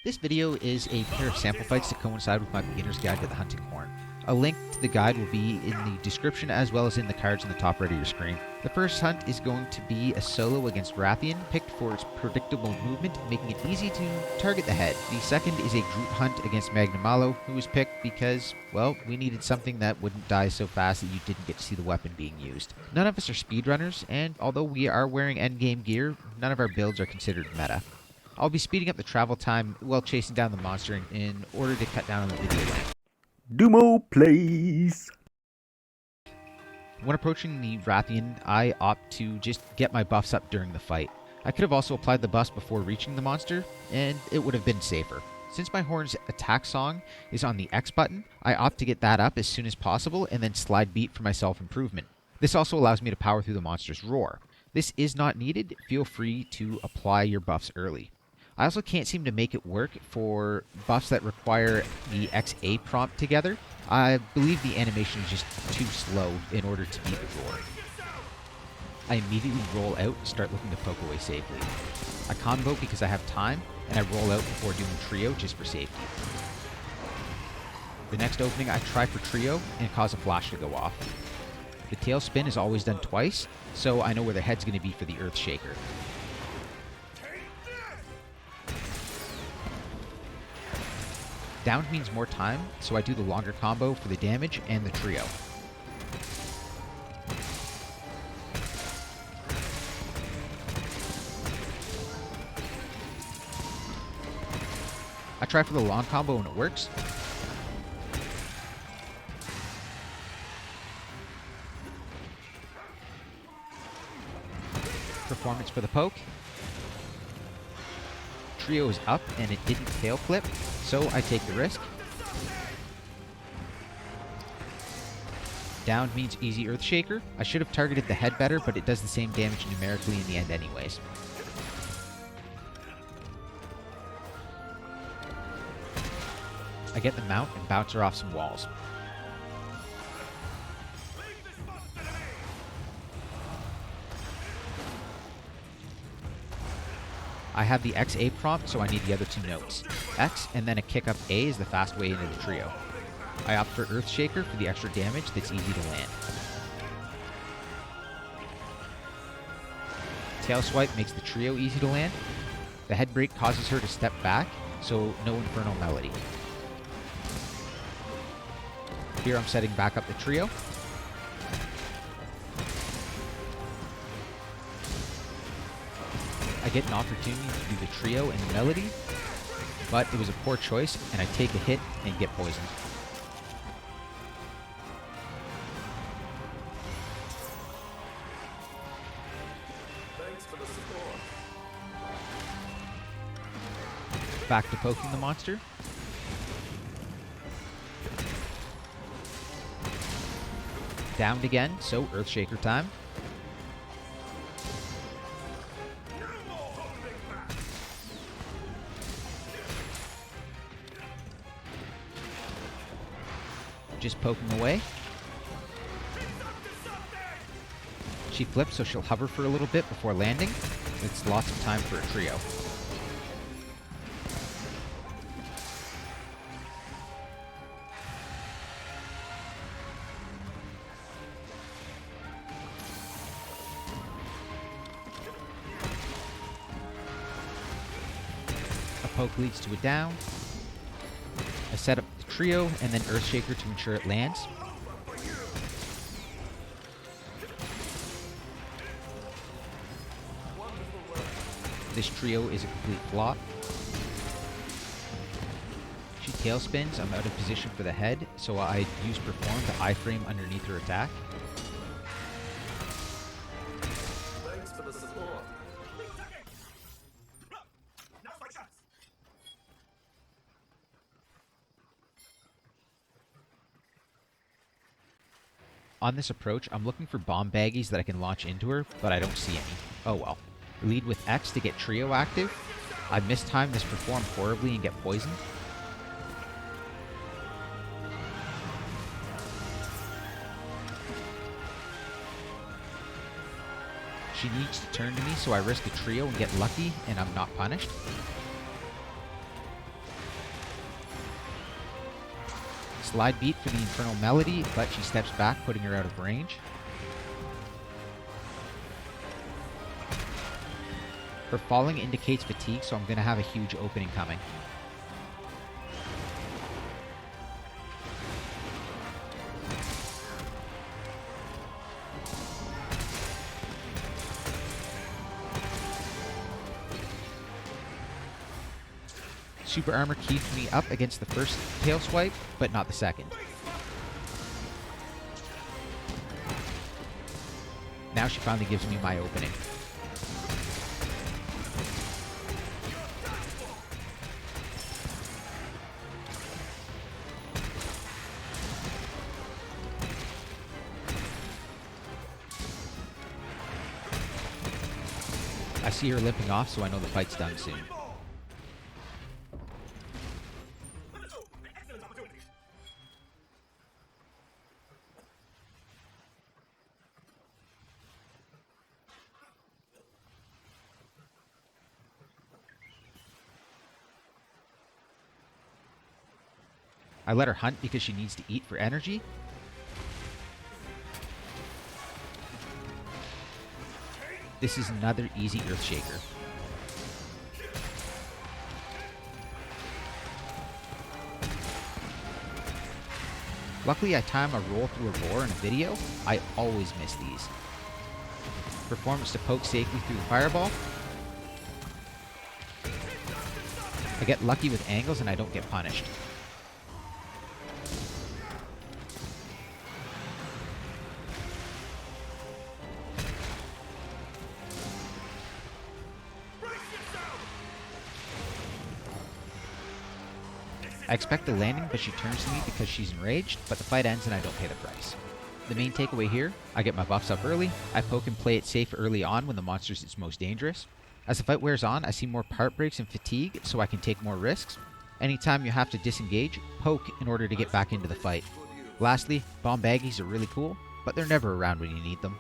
This video is a pair of sample fights to coincide with my beginner's guide to the hunting horn. A link to the guide will be in the description as well as in the cards on the top right of your screen. The first hunt is going to be a solo against Rathian, picked for its predictable movement, making it easy to target the head. The second is a group hunt against Magnamalo, who was picked because, well, we needed something that wouldn't die so fast that you didn't get to see the weapon being used. None of us are speedrunners, and although we are wearing endgame gear, none of our builds are considered meta. I'll be speeding up the travel time while chasing down the monster in order to cut down on the video length. Dumo plays. When approaching the Rathian, I opt to just get my buffs up during the fight. I could have also applied the buffs before reaching the monster, and it would have been safer. Since my horn's attack song is on the X button, I opt to get that up as soon as possible and then slide beat for my self-improvement. This also allows me to power through the monster's roar. This is not needed, feel free to apply your buffs early. I also can't seem to make it work for buffs that require the XA prompt together. I believe the animation is just too slow in order to beat the roar. I immediately roll out and start looking to poke away safely. I combo because I have time, and I roll out before doing trio just for safety. The next opening I try for trio and cause a flash to go off. The tail spin is always done twice, so I know where the head's going to be for the Earth Shaker. Downed means more time, so I do the longer combo for the damage and the trio. I try for the long combo and it works. Performance for the poke. Trio is up and it didn't tail clip, so I take the risk. Downed means easy Earthshaker. I should have targeted the head better, but it does the same damage numerically in the end anyways. I get the mount and bounce her off some walls. I have the XA prompt, so I need the other two notes. X and then a kick up A is the fast way into the trio. I opt for Earthshaker for the extra damage that's easy to land. Tail swipe makes the trio easy to land. The head break causes her to step back, so no Infernal Melody. Here I'm setting back up the trio. I get an opportunity to do the trio and the melody, but it was a poor choice, and I take a hit and get poisoned. Thanks for the support. Back to poking the monster. Downed again, so Earthshaker time. Just poking away. She flips, so she'll hover for a little bit before landing. It's lots of time for a trio. A poke leads to a down. I set up the trio and then Earthshaker to ensure it lands. This trio is a complete flop. She tail spins, I'm out of position for the head, so I use Perform to iframe underneath her attack. Thanks for the support. On this approach, I'm looking for bomb baggies that I can launch into her, but I don't see any. Oh well. Lead with X to get trio active. I mistime this Perform horribly and get poisoned. She needs to turn to me, so I risk a trio and get lucky, and I'm not punished. Slide beat for the Infernal Melody, but she steps back, putting her out of range. Her falling indicates fatigue, so I'm going to have a huge opening coming. Super Armor keeps me up against the first tail swipe, but not the second. Now she finally gives me my opening. I see her limping off, so I know the fight's done soon. I let her hunt because she needs to eat for energy. This is another easy Earthshaker. Luckily, I time a roll through a roar in a video. I always miss these. Performance to poke safely through the fireball. I get lucky with angles and I don't get punished. I expect the landing, but she turns to me because she's enraged, but the fight ends and I don't pay the price. The main takeaway here, I get my buffs up early, I poke and play it safe early on when the monster's its most dangerous. As the fight wears on, I see more part breaks and fatigue, so I can take more risks. Anytime you have to disengage, poke in order to get back into the fight. Lastly, bomb baggies are really cool, but they're never around when you need them.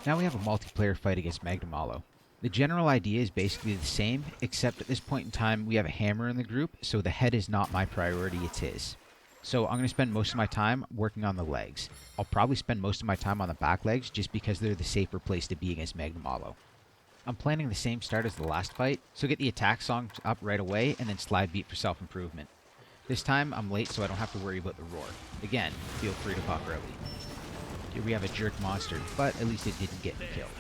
Now we have a multiplayer fight against Magnamalo. The general idea is basically the same, except at this point in time we have a hammer in the group, so the head is not my priority, it's his. So I'm going to spend most of my time working on the legs. I'll probably spend most of my time on the back legs just because they're the safer place to be against Magnamalo. I'm planning the same start as the last fight, so get the attack song up right away and then slide beat for self-improvement. This time I'm late so I don't have to worry about the roar. Again, feel free to buff early. Here we have a jerk monster, but at least it didn't get me killed.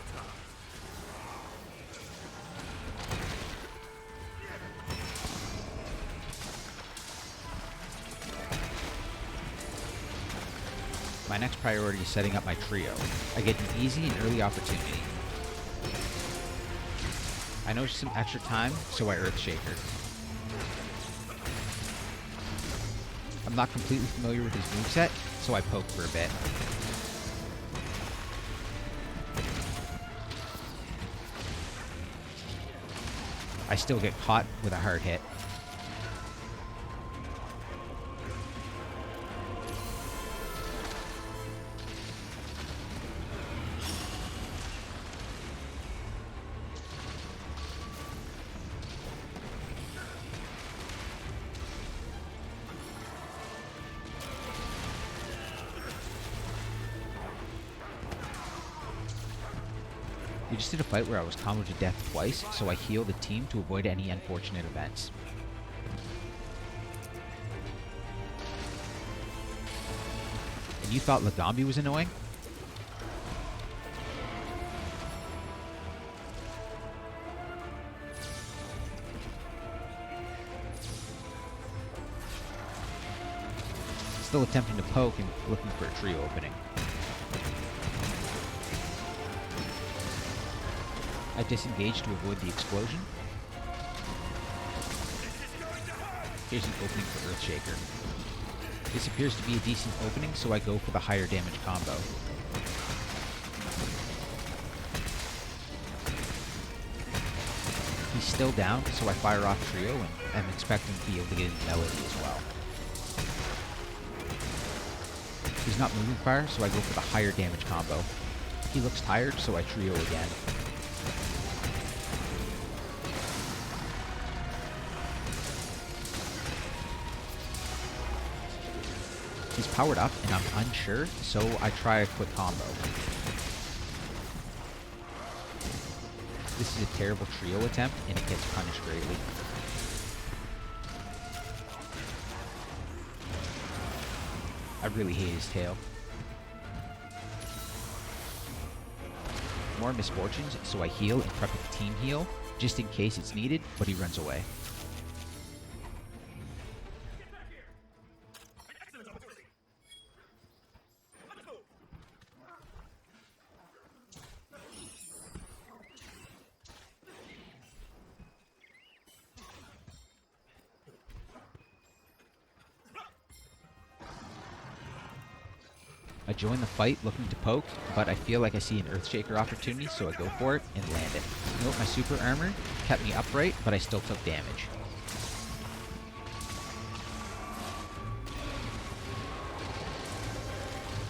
My next priority is setting up my trio. I get an easy and early opportunity. I know some extra time, so I Earthshaker. I'm not completely familiar with his moveset, so I poke for a bit. I still get caught with a hard hit. We just did a fight where I was comboed to death twice, so I healed the team to avoid any unfortunate events. And you thought Lagambi was annoying? Still attempting to poke and looking for a trio opening. I disengage to avoid the explosion. Here's an opening for Earthshaker. This appears to be a decent opening, so I go for the higher damage combo. He's still down, so I fire off trio and I'm expecting to be able to get into melody as well. He's not moving fire, so I go for the higher damage combo. He looks tired, so I trio again. powered up and I'm unsure, so I try a quick combo. This is a terrible trio attempt, and it gets punished greatly. I really hate his tail. More misfortunes, so I heal and prep a team heal, just in case it's needed, but he runs away. I join the fight looking to poke, but I feel like I see an Earthshaker opportunity, so I go for it and land it. Note my super armor kept me upright, but I still took damage.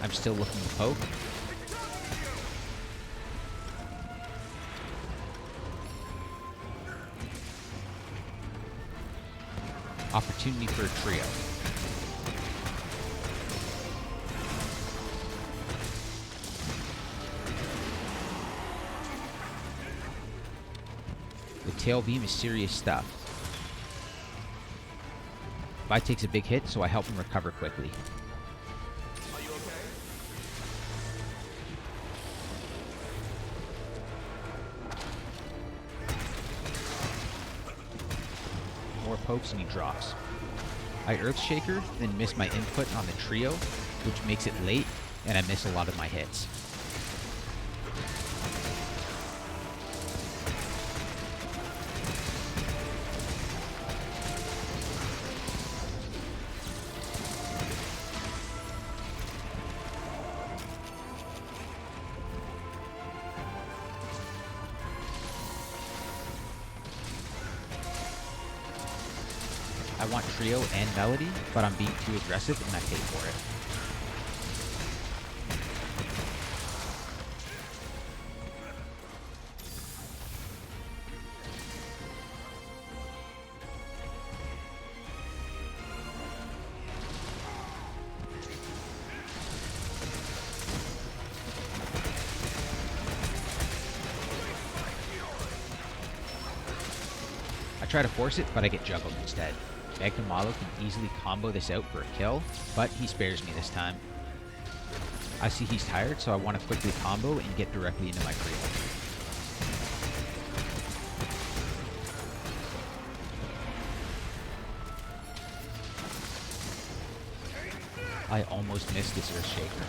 I'm still looking to poke. Opportunity for a trio. The tail beam is serious stuff. Vi takes a big hit, so I help him recover quickly. Are you okay? More pokes and he drops. I Earthshaker, then miss my input on the trio, which makes it late, and I miss a lot of my hits. I want trio and melody, but I'm being too aggressive and I pay for it. I try to force it, but I get juggled instead. Magnamalo can easily combo this out for a kill, but he spares me this time. I see he's tired, so I want to quickly combo and get directly into my creel. I almost missed this Earthshaker.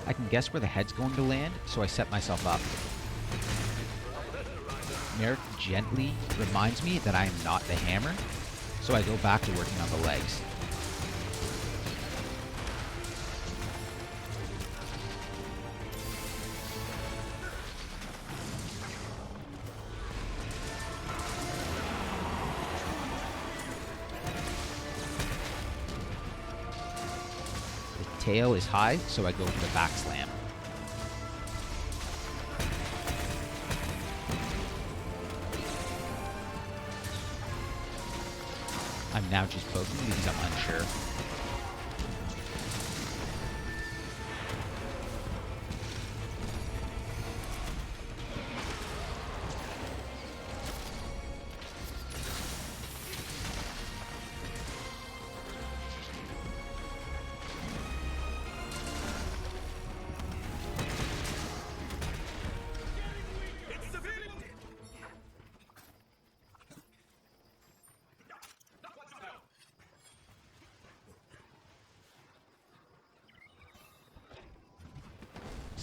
I can guess where the head's going to land, so I set myself up. Merrick gently reminds me that I am not the hammer, so I go back to working on the legs. The tail is high, so I go for the back slam. I'm now just poking because I'm unsure.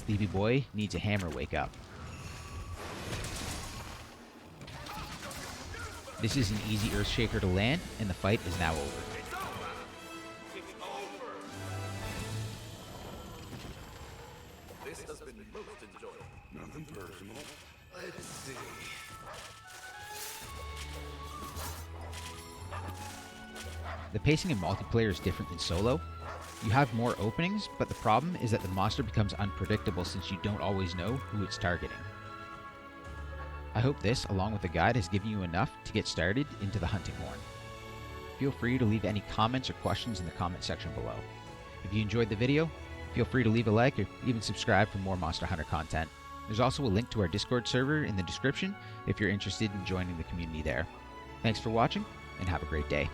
Sleepy boy needs a hammer wake up. This is an easy Earthshaker to land, and the fight is now over. It's over! It's over! This has been most enjoyable. Nothing personal. Let's see. The pacing in multiplayer is different than solo. You have more openings, but the problem is that the monster becomes unpredictable since you don't always know who it's targeting. I hope this, along with the guide, has given you enough to get started into the hunting horn. Feel free to leave any comments or questions in the comment section below. If you enjoyed the video, feel free to leave a like or even subscribe for more Monster Hunter content. There's also a link to our Discord server in the description if you're interested in joining the community there. Thanks for watching, and have a great day.